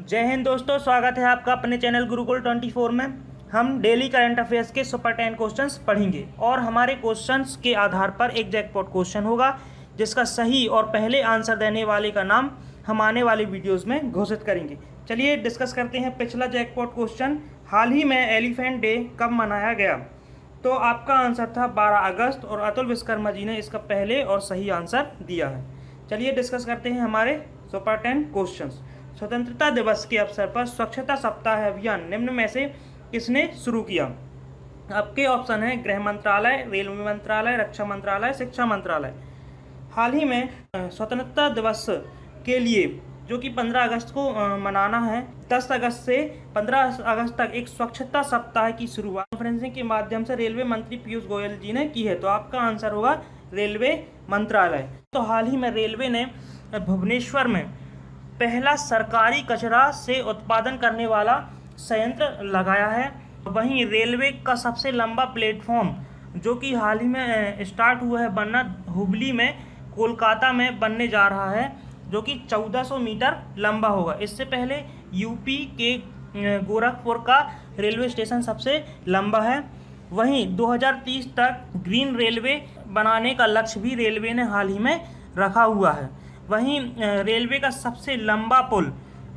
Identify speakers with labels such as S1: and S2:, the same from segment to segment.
S1: जय हिंद दोस्तों, स्वागत है आपका अपने चैनल गुरुकुल 24 में। हम डेली करंट अफेयर्स के सुपर 10 क्वेश्चंस पढ़ेंगे और हमारे क्वेश्चंस के आधार पर एक जैकपॉट क्वेश्चन होगा जिसका सही और पहले आंसर देने वाले का नाम हम आने वाली वीडियोस में घोषित करेंगे। चलिए डिस्कस करते हैं पिछला जैकपॉट क्वेश्चन। हाल ही में एलिफेंट डे कब मनाया गया? तो आपका आंसर था 12 अगस्त और अतुल विश्वकर्मा जी ने इसका पहले और सही आंसर दिया है। चलिए डिस्कस करते हैं हमारे सुपर 10 क्वेश्चंस। स्वतंत्रता दिवस के अवसर पर स्वच्छता सप्ताह अभियान निम्न में से किसने शुरू किया? आपके ऑप्शन है गृह मंत्रालय, रेलवे मंत्रालय, रक्षा मंत्रालय, शिक्षा मंत्रालय। हाल ही में स्वतंत्रता दिवस के लिए जो कि 15 अगस्त को मनाना है, 10 अगस्त से 15 अगस्त तक एक स्वच्छता सप्ताह की शुरुआत कॉन्फ्रेंसिंग के माध्यम से रेलवे मंत्री पीयूष गोयल जी ने की है। तो आपका आंसर होगा रेलवे मंत्रालय। तो हाल ही में रेलवे ने भुवनेश्वर में पहला सरकारी कचरा से उत्पादन करने वाला संयंत्र लगाया है। वहीं रेलवे का सबसे लंबा प्लेटफॉर्म जो कि हाल ही में स्टार्ट हुआ है बनना, हुबली में कोलकाता में बनने जा रहा है, जो कि 1400 मीटर लंबा होगा। इससे पहले यूपी के गोरखपुर का रेलवे स्टेशन सबसे लंबा है। वहीं 2030 तक ग्रीन रेलवे बनाने का लक्ष्य भी रेलवे ने हाल ही में रखा हुआ है। वहीं रेलवे का सबसे लंबा पुल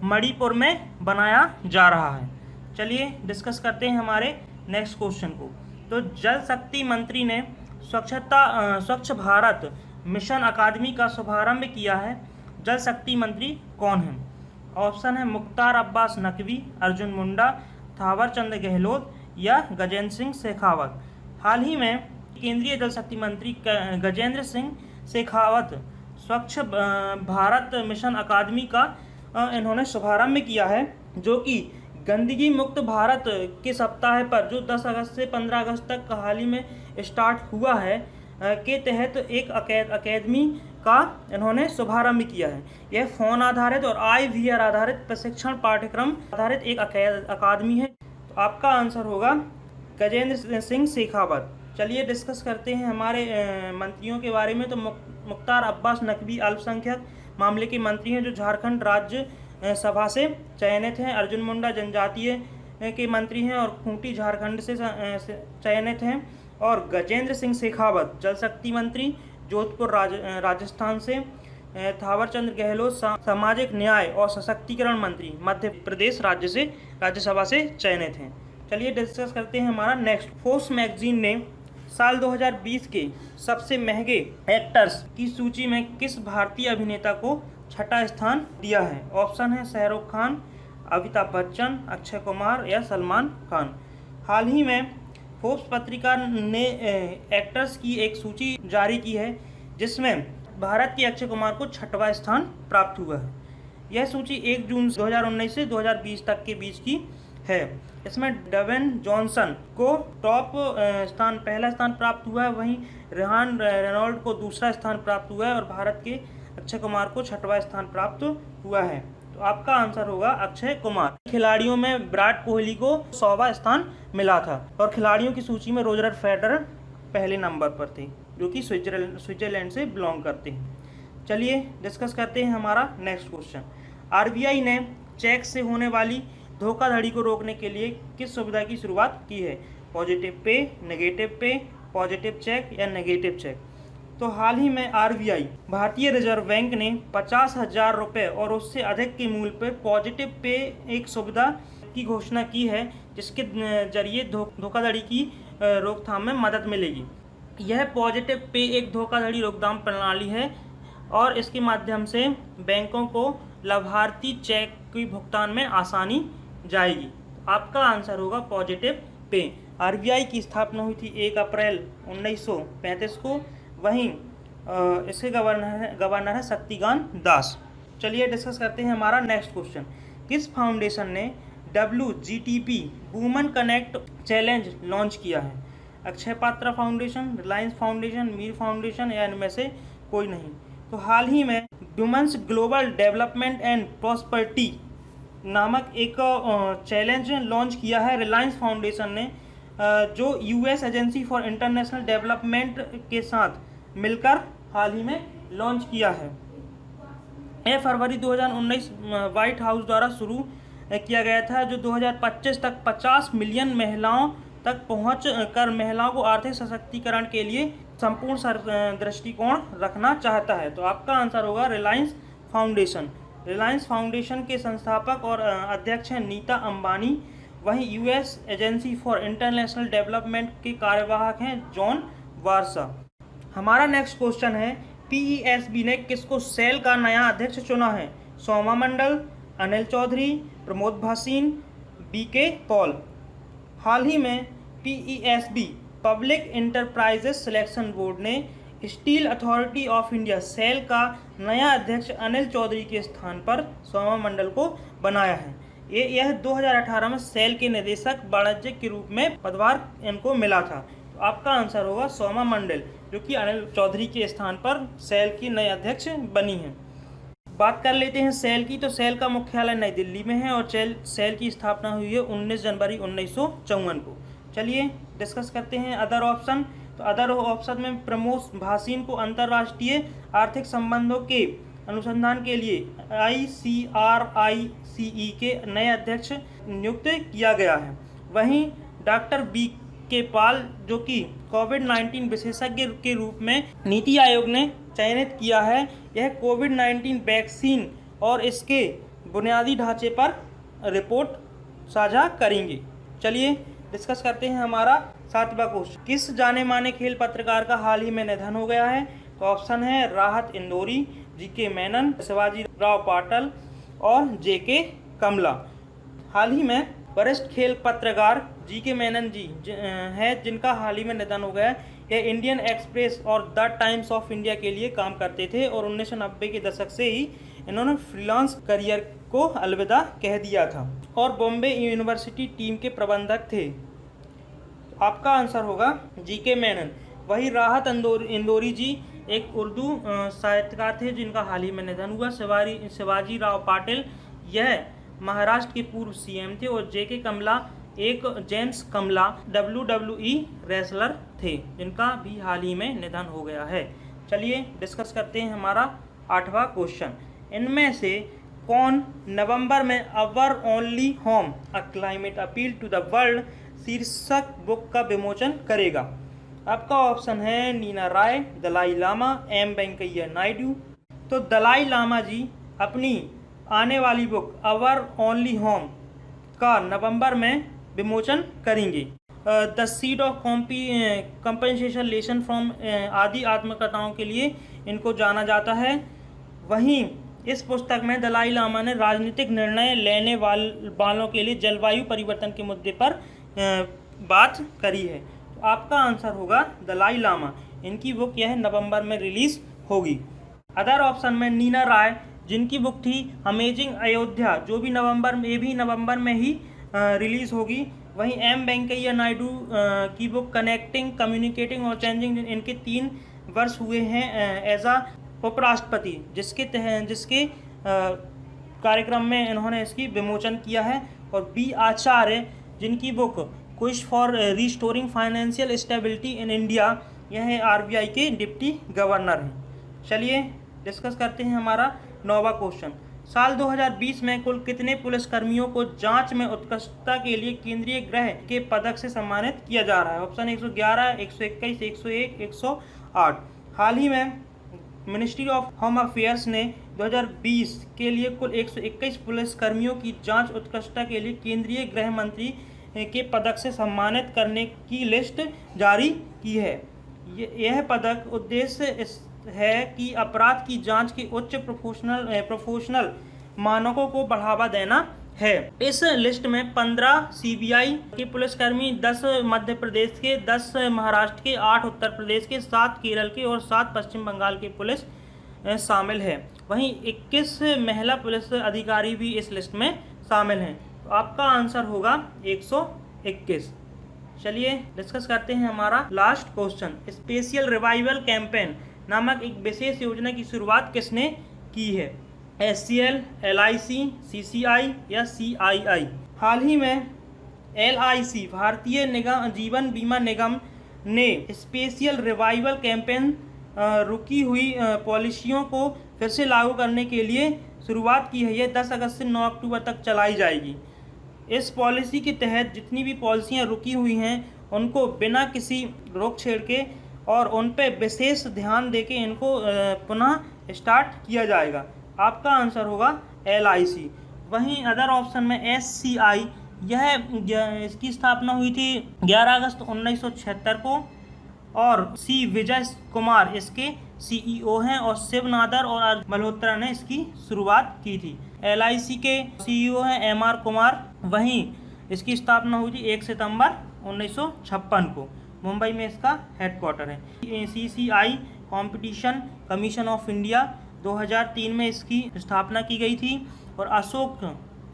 S1: मणिपुर में बनाया जा रहा है। चलिए डिस्कस करते हैं हमारे नेक्स्ट क्वेश्चन को। तो जल शक्ति मंत्री ने स्वच्छ भारत मिशन अकादमी का शुभारंभ किया है। जल शक्ति मंत्री कौन है? ऑप्शन है मुख्तार अब्बास नकवी, अर्जुन मुंडा, थावर चंद गहलोत या गजेंद्र सिंह शेखावत। हाल ही में केंद्रीय जल शक्ति मंत्री गजेंद्र सिंह शेखावत स्वच्छ भारत मिशन अकादमी का इन्होंने शुभारंभ किया है, जो कि गंदगी मुक्त भारत के सप्ताह पर जो 10 अगस्त से 15 अगस्त तक हाल ही में स्टार्ट हुआ है के तहत एक अकादमी का इन्होंने शुभारंभ किया है। यह फोन आधारित और IVR आधारित प्रशिक्षण पाठ्यक्रम आधारित एक अकादमी है। तो आपका आंसर होगा गजेंद्र सिंह शेखावत। चलिए डिस्कस करते हैं हमारे मंत्रियों के बारे में। तो मुख्तार अब्बास नकवी अल्पसंख्यक मामले के मंत्री हैं जो झारखंड राज्य सभा से चयनित हैं। अर्जुन मुंडा जनजातीय के मंत्री हैं और खूंटी झारखंड से चयनित हैं। और गजेंद्र सिंह शेखावत जल शक्ति मंत्री जोधपुर राजस्थान से। थावर चंद गहलोत सामाजिक न्याय और सशक्तिकरण मंत्री मध्य प्रदेश राज्यसभा से चयनित हैं। चलिए डिस्कस करते हैं हमारा नेक्स्ट। फोर्ब्स मैगजीन ने साल 2020 के सबसे महंगे एक्टर्स की सूची में किस भारतीय अभिनेता को छठा स्थान दिया है? ऑप्शन है शाहरुख खान, अमिताभ बच्चन, अक्षय कुमार या सलमान खान। हाल ही में फोर्ब्स पत्रिका ने एक्टर्स की एक सूची जारी की है जिसमें भारत के अक्षय कुमार को छठवां स्थान प्राप्त हुआ है। यह सूची 1 जून 2019 से 2020 तक के बीच की है। इसमें ड्वेन जॉनसन को पहला स्थान प्राप्त हुआ है, वहीं रेहान रेनॉल्ड को दूसरा स्थान प्राप्त हुआ है और भारत के अक्षय कुमार को छठवां स्थान प्राप्त हुआ है। तो आपका आंसर होगा अक्षय कुमार। खिलाड़ियों में विराट कोहली को 100वां स्थान मिला था और खिलाड़ियों की सूची में रोजर फेडरर पहले नंबर पर थे, जो कि स्विट्जरलैंड से बिलोंग करते हैं। चलिए डिस्कस करते हैं हमारा नेक्स्ट क्वेश्चन। RBI ने चेक से होने वाली धोखाधड़ी को रोकने के लिए किस सुविधा की शुरुआत की है? पॉजिटिव पे, नेगेटिव पे, पॉजिटिव चेक या नेगेटिव चेक। तो हाल ही में RBI भारतीय रिजर्व बैंक ने 50,000 रुपये और उससे अधिक के मूल्य पर पॉजिटिव पे एक सुविधा की घोषणा की है, जिसके जरिए धोखाधड़ी की रोकथाम में मदद मिलेगी। यह पॉजिटिव पे एक धोखाधड़ी रोकथाम प्रणाली है और इसके माध्यम से बैंकों को लाभार्थी चेक के भुगतान में आसानी जाएगी। आपका आंसर होगा पॉजिटिव पे। RBI की स्थापना हुई थी 1 अप्रैल 1935 को। वहीं इसके गवर्नर है शक्तिकांत दास। चलिए डिस्कस करते हैं हमारा नेक्स्ट क्वेश्चन। किस फाउंडेशन ने WGTP women connect challenge launch किया है? Akshaya Patra foundation, Reliance foundation, Mir foundation या इनमें से कोई नहीं। तो हाल ही में women's global development and prosperity नामक एक चैलेंज लॉन्च किया है रिलायंस फाउंडेशन ने, जो US agency for international development के साथ मिलकर हाल ही में लॉन्च किया है। यह फरवरी 2019 व्हाइट हाउस द्वारा शुरू किया गया था, जो 2025 तक 50 मिलियन महिलाओं तक पहुंच कर महिलाओं को आर्थिक सशक्तिकरण के लिए संपूर्ण दृष्टिकोण रखना चाहता है। तो आपका आंसर होगा रिलायंस फाउंडेशन। रिलायंस फाउंडेशन के संस्थापक और अध्यक्ष हैं नीता अंबानी। वहीं US agency for international development के कार्यवाहक हैं जॉन वार्सा। हमारा नेक्स्ट क्वेश्चन है, पीईएसबी ने किसको सेल का नया अध्यक्ष चुना है? सोमा मंडल, अनिल चौधरी, प्रमोद भासीन, बीके पॉल। हाल ही में PESB public enterprises selection board ने steel authority of India SAIL का नया अध्यक्ष अनिल चौधरी के स्थान पर सोमा मंडल को बनाया है। यह 2018 में सेल के निदेशक वाणिज्य के रूप में पदभार इनको मिला था। तो आपका आंसर होगा सोमा मंडल, जो कि अनिल चौधरी के स्थान पर सेल की नई अध्यक्ष बनी है। बात कर लेते हैं सेल की। तो सेल का मुख्यालय नई दिल्ली में है और सेल की स्थापना हुई है 19 जनवरी 1954 को। चलिए डिस्कस करते हैं अदर ऑप्शन। तो अदर ऑप्शन में प्रमोद भासीन को अंतर्राष्ट्रीय आर्थिक संबंधों के अनुसंधान के लिए ICRICE के नए अध्यक्ष नियुक्त किया गया है। वहीं डॉक्टर BK पॉल, जो कि कोविड-19 विशेषज्ञ के रूप में नीति आयोग ने चयनित किया है, यह कोविड-19 वैक्सीन और इसके बुनियादी ढांचे पर रिपोर्ट साझा करेंगे। चलिए डिस्कस करते हैं हमारा 7वां क्वेश्चन। किस जाने माने खेल पत्रकार का हाल ही में निधन हो गया है? तो ऑप्शन है राहत इंदौरी, GK मेनन, शिवाजी राव पाटिल और JK कमला। हाल ही में वरिष्ठ खेल पत्रकार GK मेनन जी है, जिनका हाल ही में निधन हो गया। यह इंडियन एक्सप्रेस और द टाइम्स ऑफ इंडिया के लिए काम करते थे और 1990 के दशक से ही इन्होंने फ्रीलांस करियर को अलविदा कह दिया था और बॉम्बे यूनिवर्सिटी टीम के प्रबंधक थे। आपका आंसर होगा GK मेनन। वही राहत इंदौरी जी एक उर्दू साहित्यकार थे, जिनका हाल ही में निधन हुआ। शिवाजी राव पाटिल यह महाराष्ट्र के पूर्व CM थे और JK कमला एक जेम्स कमला WWE रेसलर थे, जिनका भी हाल ही में निधन हो गया है। चलिए डिस्कस करते हैं हमारा 8वां क्वेश्चन। इनमें से कौन नवंबर में our only home a climate appeal to the world शीर्षक बुक का विमोचन करेगा? आपका ऑप्शन है नीना राय, दलाई लामा, M वेंकैया नायडू। तो दलाई लामा जी अपनी आने वाली बुक अवर ओनली होम का नवंबर में विमोचन करेंगे। The seed of compensation lesson from आदि आत्मकथाओं के लिए इनको जाना जाता है। वहीं इस पुस्तक में दलाई लामा ने राजनीतिक निर्णय लेने वालों के लिए जलवायु परिवर्तन के मुद्दे पर बात करी है। तो आपका आंसर होगा दलाई लामा। इनकी बुक यह नवंबर में रिलीज होगी। अदर ऑप्शन में नीना राय, जिनकी बुक थी अमेजिंग अयोध्या, जो भी नवंबर में ही रिलीज होगी। वहीं M वेंकैया नायडू की बुक कनेक्टिंग, कम्युनिकेटिंग और चेंजिंग, इनके 3 वर्ष हुए हैं एज आ उपराष्ट्रपति, जिसके कार्यक्रम में इन्होंने इसकी विमोचन किया है। और B आचार्य, जिनकी book quiz for restoring financial stability in India, यह RBI के डिप्टी गवर्नर हैं। चलिए डिस्कस करते हैं हमारा 9वां क्वेश्चन। साल 2020 में कुल कितने पुलिसकर्मियों को जांच में उत्कृष्टता के लिए केंद्रीय गृह के पदक से सम्मानित किया जा रहा है? ऑप्शन 111, 121, 101, 108। हाल ही में मिनिस्ट्री ऑफ होम अफेयर्स ने 2020 के लिए कुल 121 पुलिसकर्मियों की जांच उत्कृष्टता के लिए केंद्रीय गृह मंत्री के पदक से सम्मानित करने की लिस्ट जारी की है। यह पदक उद्देश्य है कि अपराध की जांच के उच्च प्रोफेशनल मानकों को बढ़ावा देना है। इस लिस्ट में 15 CBI के पुलिसकर्मी, 10 मध्य प्रदेश के, 10 महाराष्ट्र के, 8 उत्तर प्रदेश के, 7 केरल के और 7 पश्चिम बंगाल के पुलिस शामिल है। वहीं 21 महिला पुलिस अधिकारी भी इस लिस्ट में शामिल हैं। तो आपका आंसर होगा 121। चलिए डिस्कस करते हैं हमारा last question. Special revival campaign नामक एक विशेष योजना की शुरुआत किसने की है? SCL, LIC, CCI या CII? हाल ही में LIC भारतीय जीवन बीमा निगम ने स्पेशल रिवाइवल कैंपेन रुकी हुई पॉलिसियों को फिर से लागू करने के लिए शुरुआत की है। ये 10 अगस्त से 9 अक्टूबर तक चलाई जाएगी। इस पॉलिसी के तहत जितनी भी पॉलिसियाँ रुकी हुई हैं उनको बिना किसी रोक छेड़ के और उन पे विशेष ध्यान देके इनको पुनः स्टार्ट किया जाएगा। आपका आंसर होगा LIC। वहीं अदर ऑप्शन में SCI, यह इसकी स्थापना हुई थी 11 अगस्त 1976 को और C विजय कुमार इसके CEO हैं और शिव नादर और मल्होत्रा ने इसकी शुरुआत की थी। LIC के CEO हैं MR कुमार। वहीं इसकी स्थापना हुई थी 1 सितंबर 1956 को। मुंबई में इसका हेडक्वार्टर है। CCI competition commission of India 2003 में इसकी स्थापना की गई थी और अशोक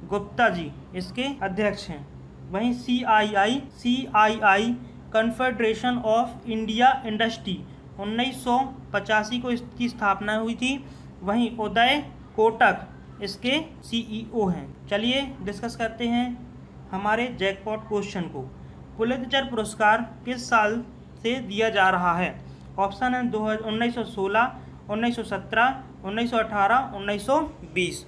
S1: गुप्ता जी इसके अध्यक्ष हैं। वहीं CII confederation of India industry 1985 को इसकी स्थापना हुई थी। वहीं उदय कोटक इसके CEO हैं। चलिए डिस्कस करते हैं हमारे जैकपॉट क्वेश्चन को। पुलित्जर पुरस्कार किस साल से दिया जा रहा है? ऑप्शन है 1916, 1917, 1918, 1920।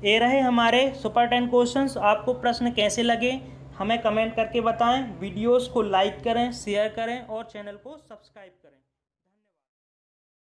S1: ये रहे हमारे सुपर 10 क्वेश्चंस। आपको प्रश्न कैसे लगे हमें कमेंट करके बताएं। वीडियोस को लाइक करें, शेयर करें और चैनल को सब्सक्राइब करें।